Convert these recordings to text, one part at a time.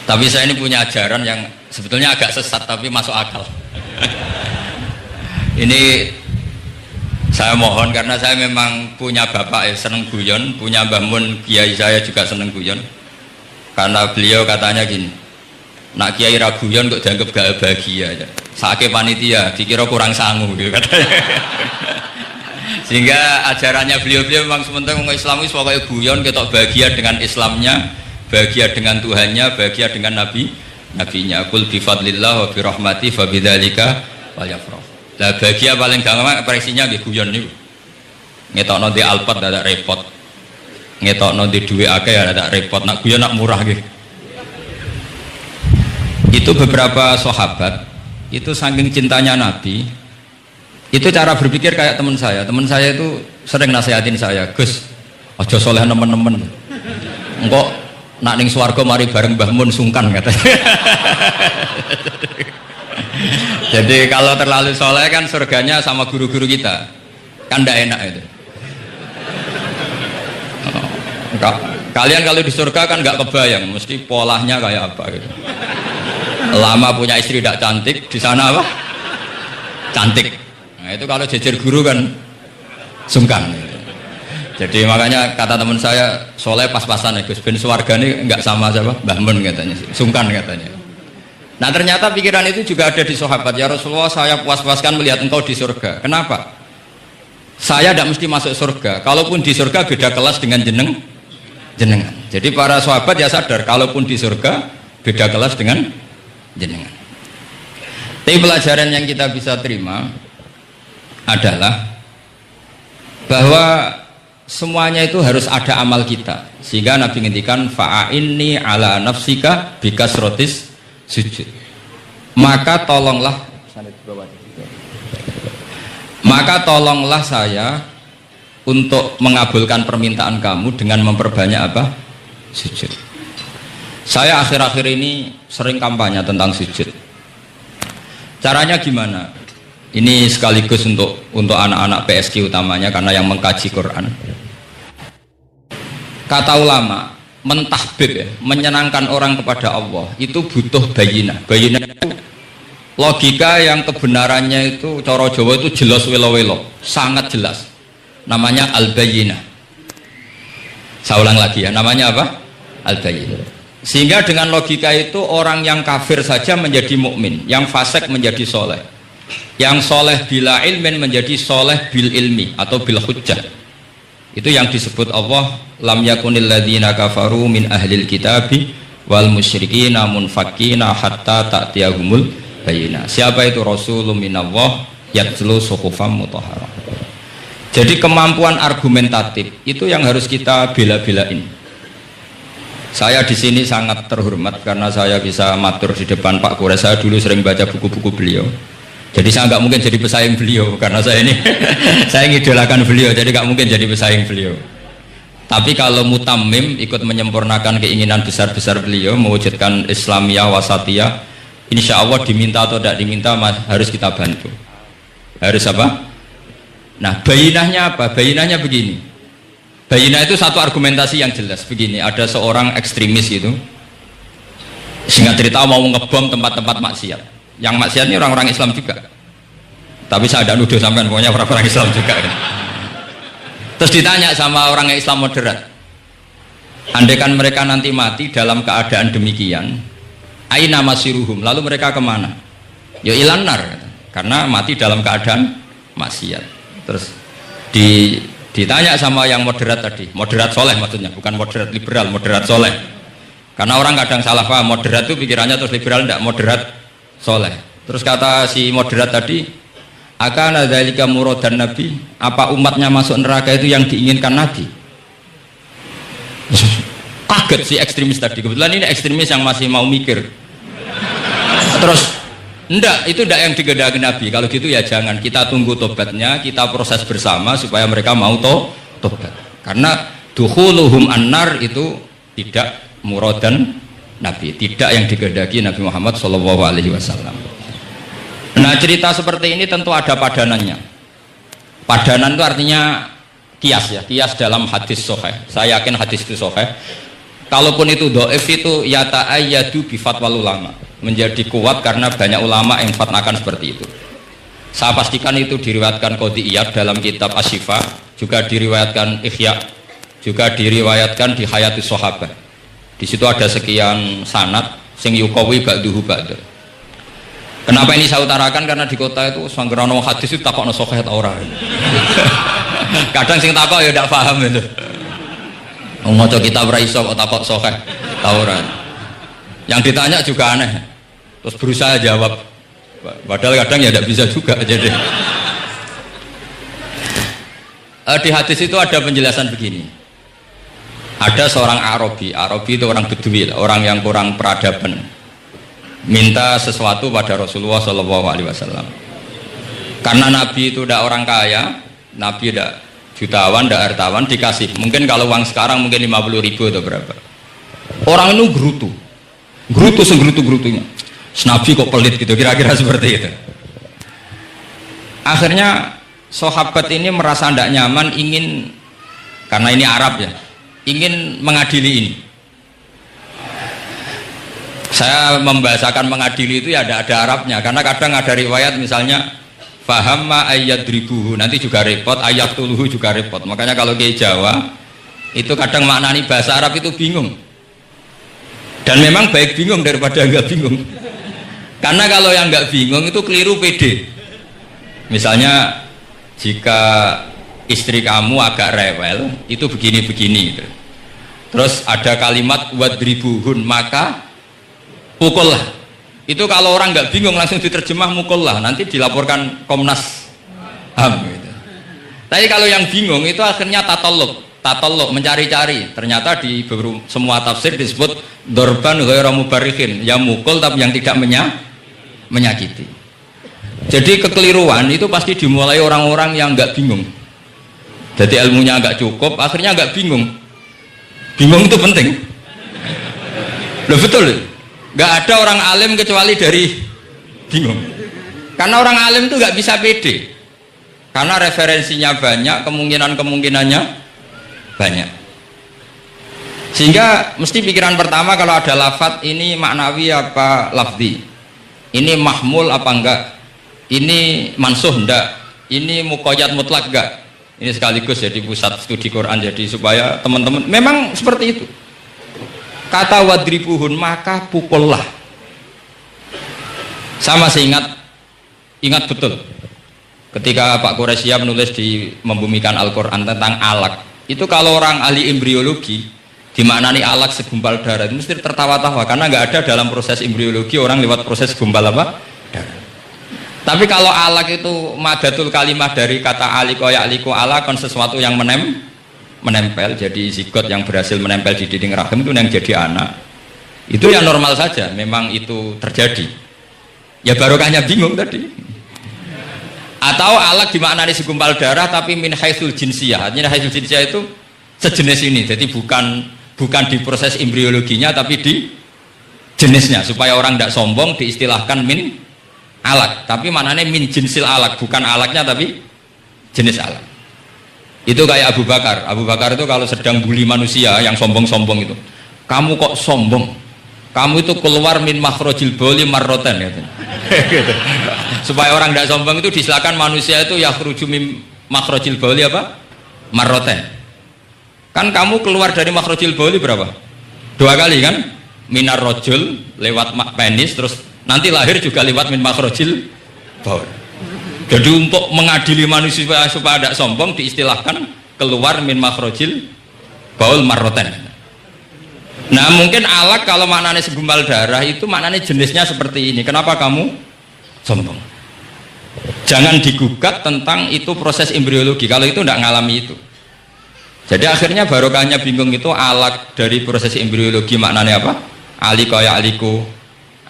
Tapi saya ini punya ajaran yang sebetulnya agak sesat tapi masuk akal. Ini saya mohon karena saya memang punya bapak seneng guyon, punya Mbah Mun kiai saya juga seneng guyon. Karena beliau katanya gini, nak kiai ra guyon kok dianggap gak bahagia aja. Sake panitia dikira kurang sangu gitu katanya. Sehingga ajarannya beliau memang sementara orang Islam itu pokoknya guyon ketok bahagia dengan Islamnya, bahagia dengan Tuhannya, bahagia dengan nabinya. Qul bi fadlillah wa bi rahmati fa bidzalika falyafrah. Lah bahagia paling gampang ekspresinya nggih guyon niku. Ngetokno di Alphard dadak repot. Ngetokno di dhuwit akeh ya dadak repot. Nak guyon nak murah nggih. Itu beberapa sahabat itu saking cintanya Nabi. Itu cara berpikir kayak teman saya itu sering nasihatin saya, Gus, aja soleh nemen-nemen, engkau nak ning swarga mari bareng Mbah Mun sungkan katanya. Jadi kalau terlalu soleh kan surganya sama guru-guru kita, kan ndak enak itu. Kalian kalau di surga kan nggak kebayang, mesti polanya kayak apa gitu. Lama punya istri tidak cantik, di sana apa? Cantik. Nah itu kalau jejer guru kan sungkan. Jadi makanya kata teman saya soleh pas-pasan ya Gus, ben swarga ini nggak sama siapa Mbah Mun katanya, sungkan katanya. Nah ternyata pikiran itu juga ada di sahabat. Ya Rasulullah, saya puas-puaskan melihat engkau di surga. Kenapa? Saya tidak mesti masuk surga. Kalaupun di surga beda kelas dengan jenengan. Jadi para sahabat ya sadar, kalaupun di surga beda kelas dengan jenengan. Tapi pelajaran yang kita bisa terima adalah bahwa semuanya itu harus ada amal kita, sehingga Nabi ngendikan fa'inni ala nafsika bikasrotis sujud, maka tolonglah saya untuk mengabulkan permintaan kamu dengan memperbanyak apa? Sujud. Saya akhir-akhir ini sering kampanye tentang sujud. Caranya gimana? Ini sekaligus untuk anak-anak PSG utamanya, karena yang mengkaji Quran. Kata ulama, mentahbib ya, menyenangkan orang kepada Allah itu butuh bayinah. Bayinah itu logika yang kebenarannya itu cara Jawa itu jelas welo-welo, sangat jelas. Namanya al-bayinah. Saya ulang lagi ya, namanya apa? Al-bayinah. Sehingga dengan logika itu orang yang kafir saja menjadi mukmin, yang fasik menjadi soleh. Yang soleh bila ilmin menjadi soleh bil ilmi atau bil hujjah. Itu yang disebut Allah, lam yakunil ladzina kafaru min ahlil kitabi wal musyrikina munfakkina hatta ta'tiyahumul bayyinah. Siapa itu? Rasulun minallah yatlu suhufam mutahharah. Jadi kemampuan argumentatif itu yang harus kita bela-belain. Saya di sini sangat terhormat karena saya bisa matur di depan Pak Kures. Saya dulu sering baca buku-buku beliau. Jadi saya nggak mungkin jadi pesaing beliau karena saya ini saya ngidolakan beliau, jadi nggak mungkin jadi pesaing beliau. Tapi kalau mutammim ikut menyempurnakan keinginan besar-besar beliau mewujudkan Islamiyah wasatiyah, insya Allah diminta atau tidak diminta harus kita bantu. Harus apa? Nah bayinahnya apa? Bayinahnya begini. Bayinah itu satu argumentasi yang jelas begini. Ada seorang ekstremis itu, singkat cerita mau ngebom tempat-tempat maksiat. Yang maksiat ini orang-orang Islam juga, tapi saya tidak nuduh sampean, pokoknya orang-orang Islam juga kan. Terus ditanya sama orang Islam moderat, andaikan mereka nanti mati dalam keadaan demikian, aina masiruhum, lalu mereka kemana? Ya ilan nar, karena mati dalam keadaan maksiat. Terus ditanya sama yang moderat tadi, moderat soleh maksudnya, bukan moderat liberal, moderat soleh. Karena orang kadang salah paham, moderat itu pikirannya terus liberal, tidak, moderat soleh. Terus kata si moderat tadi, akan dzalika muradan Nabi, apa umatnya masuk neraka itu yang diinginkan Nabi? Kaget si ekstremis tadi, kebetulan ini ekstremis yang masih mau mikir. Terus enggak, itu enggak yang digedaki Nabi. Kalau gitu ya jangan, kita tunggu tobatnya, kita proses bersama supaya mereka mau tobat. Karena dukhuluhum annar itu tidak muradan Nabi, tidak yang digedaki Nabi Muhammad SAW. Nah cerita seperti ini tentu ada padanannya. Padanan itu artinya kias ya, kias dalam hadis sahih. Saya yakin hadis itu sahih. Kalaupun itu dhaif itu yata'ayyadu bi fatwal ulama, menjadi kuat karena banyak ulama yang fatwakan seperti itu. Saya pastikan itu diriwayatkan Qadhi Iyad dalam kitab Asy-Syifa, juga diriwayatkan Ihya, juga diriwayatkan di Hayatus Sahabah. Di situ ada sekian sanad sing yuqawi ba'duhu ba'da. Kenapa ini saya utarakan? Karena di kota itu sanggerono hadis itu takokno sahih ta ora. Kadang sing takok ya ndak paham itu. Maca kitab ra iso kok takok sahih ta ora. Yang ditanya juga aneh. Terus berusaha jawab. Padahal kadang ya tidak bisa juga. Jadi di hadis itu ada penjelasan begini. Ada seorang Arabi itu orang Bedui, orang yang kurang peradaban, minta sesuatu pada Rasulullah SAW. Karena Nabi itu tidak orang kaya, Nabi tidak jutawan, tidak hartawan, dikasih. Mungkin kalau uang sekarang mungkin 50.000 atau berapa. Orang itu gerutu senggerutu-gerutunya. Nabi kok pelit gitu, kira-kira seperti itu. Akhirnya sahabat ini merasa tidak nyaman, ingin, karena ini Arab ya, ingin mengadili ini. Saya membahasakan mengadili itu ya ada Arabnya, karena kadang ada riwayat misalnya fahamma ayyadribuhu, nanti juga repot, ayyaqtuluhu juga repot. Makanya kalau ke Jawa itu kadang maknani bahasa Arab itu bingung. Dan memang baik bingung daripada enggak bingung. Karena kalau yang enggak bingung itu keliru pede. Misalnya jika istri kamu agak rewel, itu begini-begini. Terus ada kalimat wadribuhun, maka pukullah. Itu kalau orang nggak bingung langsung diterjemah mukullah, nanti dilaporkan Komnas HAM gitu. Tapi kalau yang bingung itu akhirnya tatalluk mencari-cari. Ternyata di semua tafsir disebut dorban ghairu mubarrihin, yang mukul tapi yang tidak menyakiti. Jadi kekeliruan itu pasti dimulai orang-orang yang nggak bingung. Jadi ilmunya nggak cukup, akhirnya nggak bingung. Bingung itu penting. Loh betul. Nggak ada orang alim kecuali dari bingung. Karena orang alim itu nggak bisa pede. Karena referensinya banyak, kemungkinannya banyak. Sehingga mesti pikiran pertama kalau ada lafadz ini maknawi apa lafzi. Ini mahmul apa enggak? Ini mansuh enggak? Ini muqayyad mutlak enggak? Ini sekaligus jadi pusat studi Quran, jadi supaya teman-teman memang seperti itu. Kata wadribuhun, maka pukullah. Saya masih ingat betul ketika Pak Quraisy menulis di Membumikan Al-Quran tentang alak. Itu kalau orang ahli embriologi dimaknani alak segumpal darah itu mesti tertawa-tawa, karena nggak ada dalam proses embriologi orang lewat proses segumpal apa? Darah. Tapi kalau alak itu madatul kalimah dari kata aliko ya'liku alakon, sesuatu yang menempel, jadi zigot yang berhasil menempel di dinding rahim itu yang jadi anak. Itu yang normal saja, memang itu terjadi. Ya barokahnya bingung tadi. Atau alak dimaknani segumpal darah tapi min haitsul jinsiyah. Artinya haitsul jinsiyah itu sejenis ini. Jadi bukan di proses embriologinya tapi di jenisnya, supaya orang tidak sombong diistilahkan min alak, tapi maknanya min jinsil alak, bukan alaknya tapi jenis alak. Itu kayak Abu Bakar itu kalau sedang bully manusia yang sombong-sombong itu, kamu kok sombong, kamu itu keluar min makhrajil bauli marroten gitu. Supaya orang tidak sombong itu disilakan manusia itu yakhruju min makhrajil bauli apa? Marroten. Kan kamu keluar dari makhrajil bauli berapa? 2 kali kan? Minar rojul lewat penis, terus nanti lahir juga lewat min makhrajil baul. Jadi untuk mengadili manusia supaya tidak sombong diistilahkan keluar min makhrajil baul marroten. Nah mungkin alak kalau maknanya segumpal darah itu maknanya jenisnya seperti ini. Kenapa kamu sombong? Jangan digugat tentang itu proses embriologi kalau itu tidak ngalami itu. Jadi akhirnya barokahnya bingung itu alak dari proses embriologi maknanya apa? Aliko ya aliku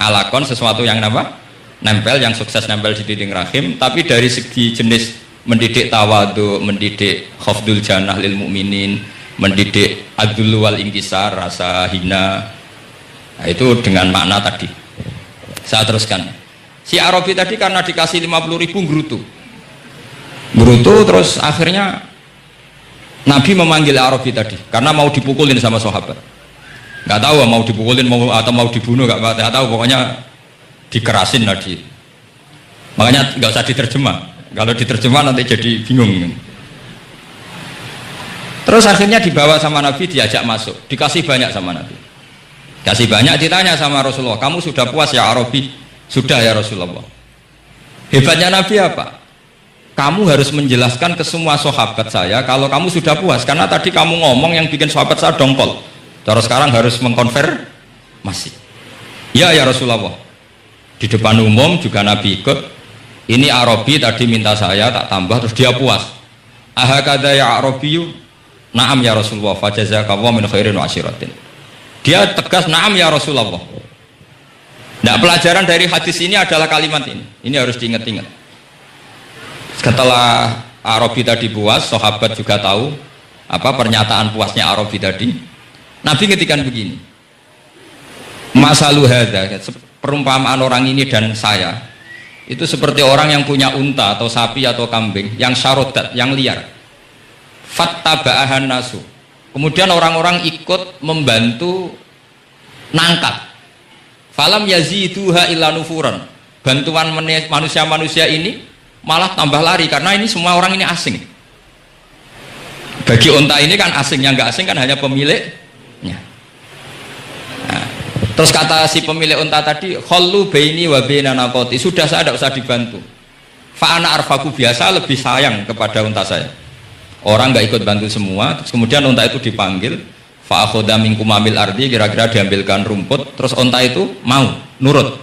alakon, sesuatu yang apa? Nempel, yang sukses nempel di dinding rahim. Tapi dari segi jenis mendidik tawadu, mendidik khafdul janah lil mukminin, mendidik adul wal ingkisar, rasa hina, nah, itu dengan makna tadi. Saya teruskan. Si Arabi tadi karena dikasih 50.000 gerutu terus akhirnya Nabi memanggil Arabi tadi karena mau dipukulin sama sahabat. Nggak tahu mau dipukulin atau mau dibunuh, nggak tahu, pokoknya dikerasin lagi. Makanya nggak usah diterjemah. Kalau diterjemah nanti jadi bingung. Terus akhirnya dibawa sama Nabi, diajak masuk, dikasih banyak sama Nabi. Kasih banyak, ditanya sama Rasulullah, kamu sudah puas ya Arabi? Sudah ya Rasulullah. Hebatnya Nabi apa? Kamu harus menjelaskan ke semua sahabat saya kalau kamu sudah puas, karena tadi kamu ngomong yang bikin sahabat saya dongkol. Terus sekarang harus mengkonfirmasi. Ya Rasulullah. Di depan umum juga Nabi ikut. Ini Arabi tadi minta saya tak tambah, terus dia puas. Ahakada ya Arabiyu? Naam ya Rasulullah, fajazakallahu min khairin wa asyiratin. Dia tegas naam ya Rasulullah. Nah, pelajaran dari hadis ini adalah kalimat ini. Ini harus diingat-ingat. Setelah Arabi tadi puas, sahabat juga tahu apa pernyataan puasnya Arabi tadi. Nabi ngetikan begini. Masalu hadza, perumpamaan orang ini dan saya itu seperti orang yang punya unta atau sapi atau kambing yang syarodat, yang liar. Fattaba'ahan nasu. Kemudian orang-orang ikut membantu nangkat. Falam yaziduha illa nufuran. Bantuan manusia-manusia ini malah tambah lari karena ini semua orang ini asing. Bagi unta ini kan asing, yang nggak asing kan hanya pemiliknya. Nah, terus kata si pemilik unta tadi, khallu baini wa baina naqati. Sudah, saya tidak usah dibantu. Fa ana arfaku, biasa lebih sayang kepada unta saya. Orang nggak ikut bantu semua, terus kemudian unta itu dipanggil, fa'akhoda minkum amil ardi, kira-kira diambilkan rumput, terus unta itu mau nurut.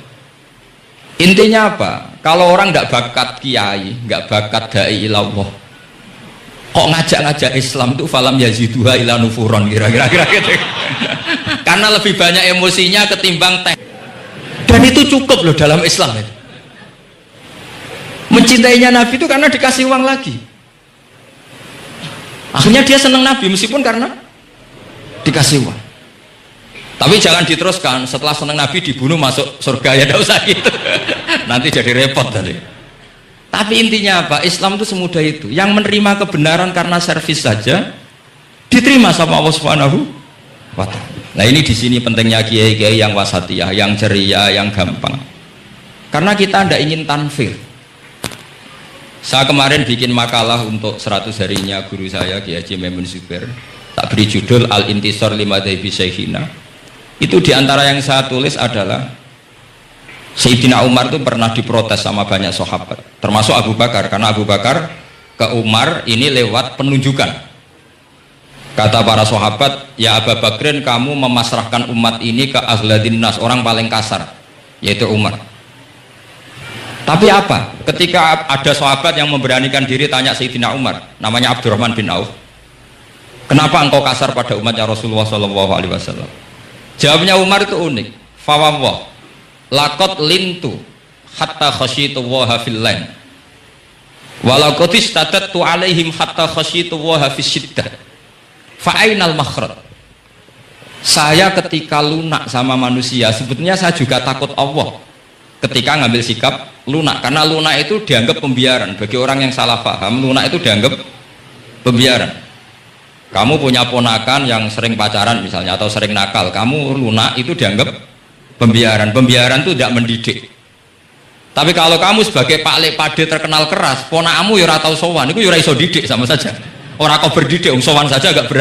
Intinya apa? Kalau orang nggak bakat kiai, nggak bakat dai ilallah, kok ngajak-ngajak Islam itu falam yaziduha ila nufuron, kira-kira gitu. Karena lebih banyak emosinya ketimbang teh. Dan itu cukup loh dalam Islam itu. Mencintainya Nabi itu karena dikasih uang lagi. Akhirnya dia senang Nabi meskipun karena dikasih uang. Tapi jangan diteruskan setelah senang Nabi dibunuh masuk surga, ya tidak usah gitu. Nanti jadi repot tadi. Tapi intinya apa? Islam itu semudah itu. Yang menerima kebenaran karena servis saja diterima sama Allah Subhanahu wa ta'ala. Nah, ini di sini pentingnya kiai-kiai yang wasatiyah, yang ceria, yang gampang. Karena kita tidak ingin tanfir. Saya kemarin bikin makalah untuk 100 harinya guru saya Kiai Haji Maimun Zubair, tak beri judul Al-Intisar Lima Dhaibi Syekhina. Itu diantara yang saya tulis adalah Sayyidina Umar itu pernah diprotes sama banyak sahabat, termasuk Abu Bakar, karena Abu Bakar ke Umar ini lewat penunjukan. Kata para sahabat, ya Abu Bakrin, kamu memasrahkan umat ini ke ahladin nas, orang paling kasar, yaitu Umar. Tapi apa? Ketika ada sahabat yang memberanikan diri tanya Sayyidina Umar, namanya Abdurrahman bin Auf, kenapa engkau kasar pada umatnya Rasulullah SAW? Jawabnya Umar itu unik. Fawwah, lakot lintu hatta khasyitu waha fil lain, walakotis tadattu alaihim hatta khasyitu waha fis syiddah, fa'ainal makhraj. Saya ketika lunak sama manusia, sebetulnya saya juga takut Allah ketika ngambil sikap lunak, karena lunak itu dianggap pembiaran. Bagi orang yang salah paham, lunak itu dianggap pembiaran. Kamu punya ponakan yang sering pacaran misalnya atau sering nakal, kamu lunak, itu dianggap pembiaran. Pembiaran itu tidak mendidik. Tapi kalau kamu sebagai Pak Lek Pade terkenal keras, ponakmu ya ora tau sowan, itu ya ora iso didik, sama saja. Orang kau berdidik, sowan saja gak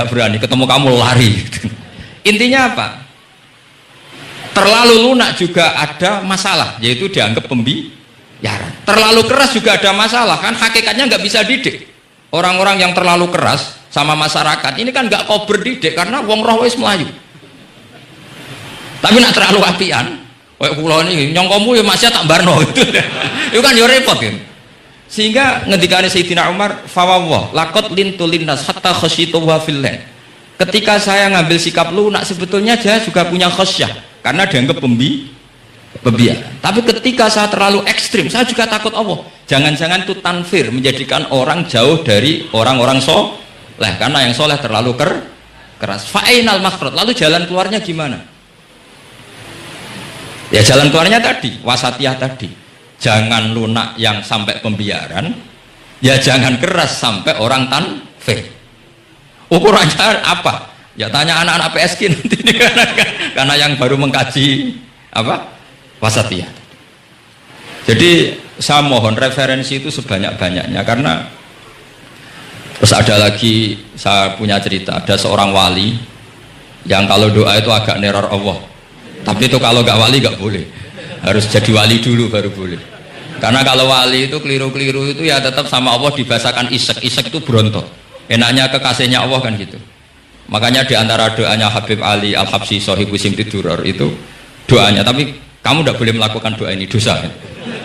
berani, ketemu kamu lari. Intinya apa? Terlalu lunak juga ada masalah, yaitu dianggap pembiaran. Terlalu keras juga ada masalah, kan hakikatnya nggak bisa didik. Orang-orang yang terlalu keras sama masyarakat ini kan nggak kau berdidik, karena wong roh wis melayu. Tapi nak terlalu apian, kayak pulau ini nyongkomu ya masih tak barno itu kan ya repot kan. Sehingga ngendikane Sayyidina Umar, fawwah lakot lintu linnas hatta khasyitu wa fillah. Ketika saya ngambil sikap lunak, sebetulnya dia juga punya khasyah, karena dianggap pembiaran. Tapi ketika saya terlalu ekstrim, saya juga takut Allah. Jangan-jangan itu tanfir, menjadikan orang jauh dari orang-orang soleh, karena yang soleh terlalu keras. Fa'inal makhraj, lalu jalan keluarnya gimana? Ya jalan keluarnya tadi, wasatiyah tadi. Jangan lunak yang sampai pembiaran, ya jangan keras sampai orang tanfir. Ukurannya apa? Ya tanya anak-anak PSG nanti karena yang baru mengkaji apa wasatiyah. Jadi saya mohon referensi itu sebanyak-banyaknya karena terus ada lagi saya punya cerita ada seorang wali yang kalau doa itu agak neror Allah. Tapi itu kalau nggak wali nggak boleh. Harus jadi wali dulu baru boleh. Karena kalau wali itu keliru-keliru itu ya tetap sama Allah dibahasakan isek. Isek itu berontok. Enaknya kekasihnya Allah kan gitu. Makanya diantara doanya Habib Ali Al-Habsyi Sohibu Simti Duror itu doanya. Tapi kamu tidak boleh melakukan doa ini dosa.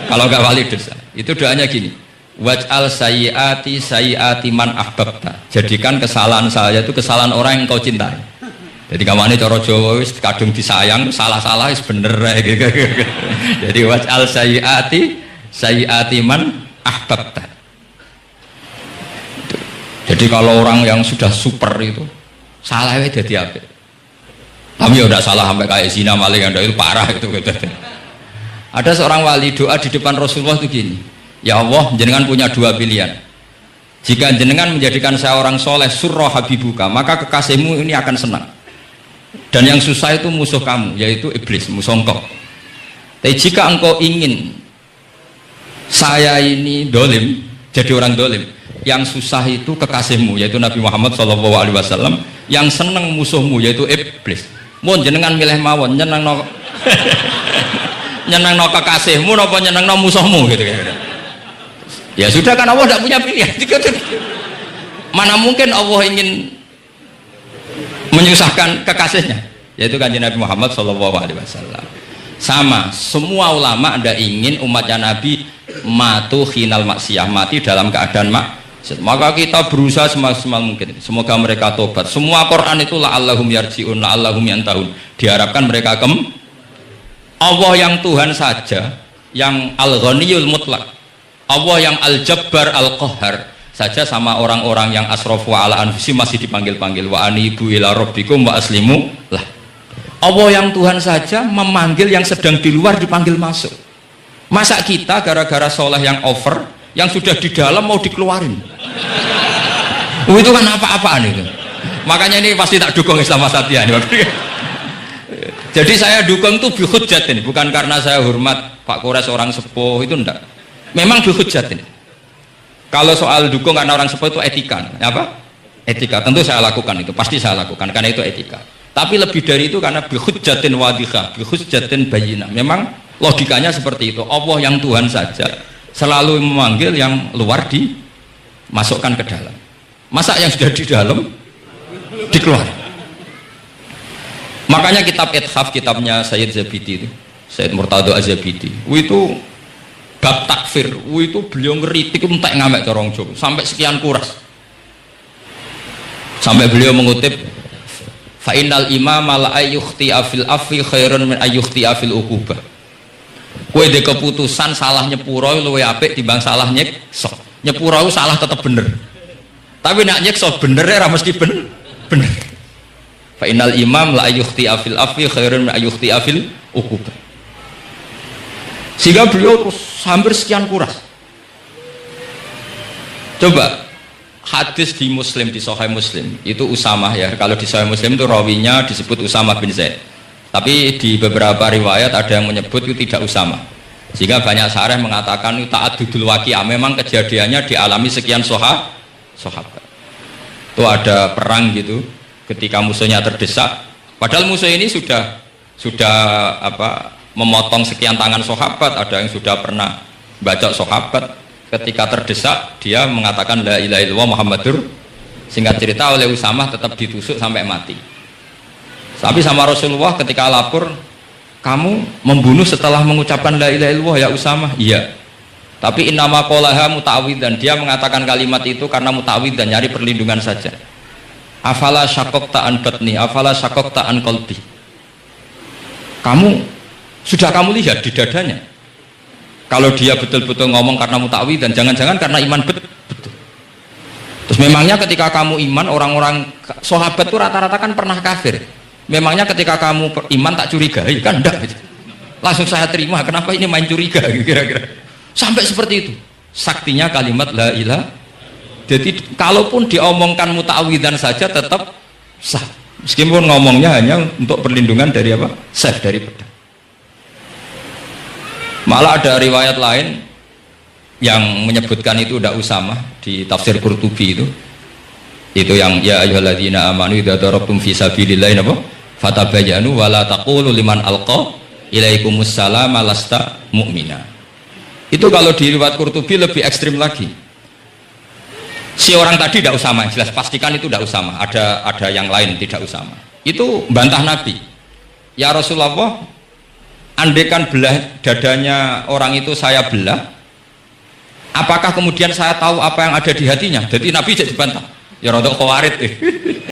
Kalau nggak wali dosa. Itu doanya gini. Waj'al sayyiati man ahbabta. Jadikan kesalahan saya itu kesalahan orang yang kau cintai. Jadi kamane cara Jawa wis kadung disayang salah-salah wis bener gitu. Jadi waj'al sayyiati man ahbabta. Jadi kalau orang yang sudah super itu salahnya jadi apa? Tapi ya udah salah sampai kayak zina maling itu parah itu. Ada seorang wali doa di depan Rasulullah itu gini. Ya Allah, jenengan punya dua pilihan. Jika jenengan menjadikan saya orang soleh, surra habibuka, maka kekasihmu ini akan senang. Dan yang susah itu musuh kamu, yaitu iblis, musuh engkau. Tapi jika engkau ingin saya ini dolim, jadi orang dolim, yang susah itu kekasihmu, yaitu Nabi Muhammad SAW, yang senang musuhmu, yaitu iblis. Mohon jenengan milih mawon, nyenang no, nyenang no kekasihmu, nopo nyenang no musuhmu, gitu. Ya sudah kan Allah tidak punya pilihan. Mana mungkin Allah ingin menyusahkan kekasihnya, yaitu kanjeng Nabi Muhammad SAW. Sama, semua ulama tidak ingin umatnya Nabi matu khinal maksiyah, mati dalam keadaan maksiat. Maka kita berusaha semaksimal mungkin. Semoga mereka tobat. Semua Quran itu la'allahum yarji'un, la'allahum yantahun. Diharapkan mereka Allah yang Tuhan saja, yang al-ghaniyul mutlak, Allah yang al-jabbar al-qahhar saja sama orang-orang yang asrafu ala anfusi masih dipanggil-panggil wa anibu ila rabbikum wa aslimu lah. Allah yang Tuhan saja memanggil yang sedang di luar dipanggil masuk. Masa kita gara-gara soleh yang over, yang sudah di dalam mau dikeluarin? Itu kan apa-apaan itu. Makanya ini pasti tak dukung Islam Wasatiyah. Jadi saya dukung itu bihujjatin, bukan karena saya hormat Pak Kores orang sepuh, itu enggak. Memang bihujjatin. Kalau soal dukung karena orang sepuh itu etika, apa? Etika. Tentu saya lakukan itu, pasti saya lakukan karena itu etika. Tapi lebih dari itu karena bihujjatin wadihah, bihujjatin bayyinah. Memang logikanya seperti itu. Allah yang Tuhan saja selalu memanggil yang luar dimasukkan ke dalam. Masa yang sudah di dalam dikeluarkan? Makanya kitab Ithaf, kitabnya Sayyid Zabidi itu, Sayyid Murtado Az-Zabidi, itu bab takfir, itu beliau ngeritik entek ngamek corong Jawa sampai sekian kuras. Sampai beliau mengutip fa innal imama la ayyukhti afil afi khairun min ayyukhti afil uqubah. Kowe de keputusan salah nyepuro luwih apik timbang salah nyekso. Nyepuro salah tetep bener. Tapi nak nyekso bener ora mesti bener. Fa innal imam la ayyukhti afil afi khairun min ayyukhti afil uqubah. Sehingga beliau terus hampir sekian kuras. Coba hadis di Muslim, di Sahih Muslim itu Usamah ya. Kalau di Sahih Muslim itu rawinya disebut Usamah bin Zaid. Tapi di beberapa riwayat ada yang menyebut itu tidak Usamah. Sehingga banyak syarah mengatakan itu ta'addudul waqi'ah. Memang kejadiannya dialami sekian sahabat. Itu ada perang gitu ketika musuhnya terdesak. Padahal musuh ini sudah memotong sekian tangan sahabat, ada yang sudah pernah baca sahabat. Ketika terdesak dia mengatakan la ilaha illallah Muhammadur. Singkat cerita oleh Usamah tetap ditusuk sampai mati. Tapi sama Rasulullah ketika lapor, kamu membunuh setelah mengucapkan la ilaha illallah ya Usamah? Iya. Tapi innama qolaha muta'awwidan, dia mengatakan kalimat itu karena muta'awwidan, nyari perlindungan saja. Afala syaqaqta an batni, afala syaqaqta an qalbi. Sudah kamu lihat di dadanya kalau dia betul-betul ngomong karena mutawi dan jangan-jangan karena iman betul. Terus memangnya ketika kamu iman, orang-orang sahabat itu rata-rata kan pernah kafir. Memangnya ketika kamu iman tak curigai kan? Enggak gitu. Langsung saya terima, kenapa ini main curiga kira-kira sampai seperti itu saktinya kalimat la ilaha. Jadi kalaupun diomongkan muta'awidan saja tetap sah. Meskipun ngomongnya hanya untuk perlindungan dari apa? Sef, dari pedang. Malah ada riwayat lain yang menyebutkan itu udah Usamah di tafsir Qurtubi itu yang ya ayyuhalladzina amanu idza darabtum fi sabilillahi apa fatabayyanu wala taqulu liman alqa ilaikumus salama lasta mu'mina. Itu kalau di riwayat Qurtubi lebih ekstrim lagi. Si orang tadi tidak Usamah, jelas pastikan itu tidak Usamah, ada yang lain tidak Usamah. Itu bantah Nabi. Ya Rasulullah, andaikan belah dadanya orang itu saya belah, apakah kemudian saya tahu apa yang ada di hatinya? Jadi Nabi jadi bantah. Ya rodok khawarid.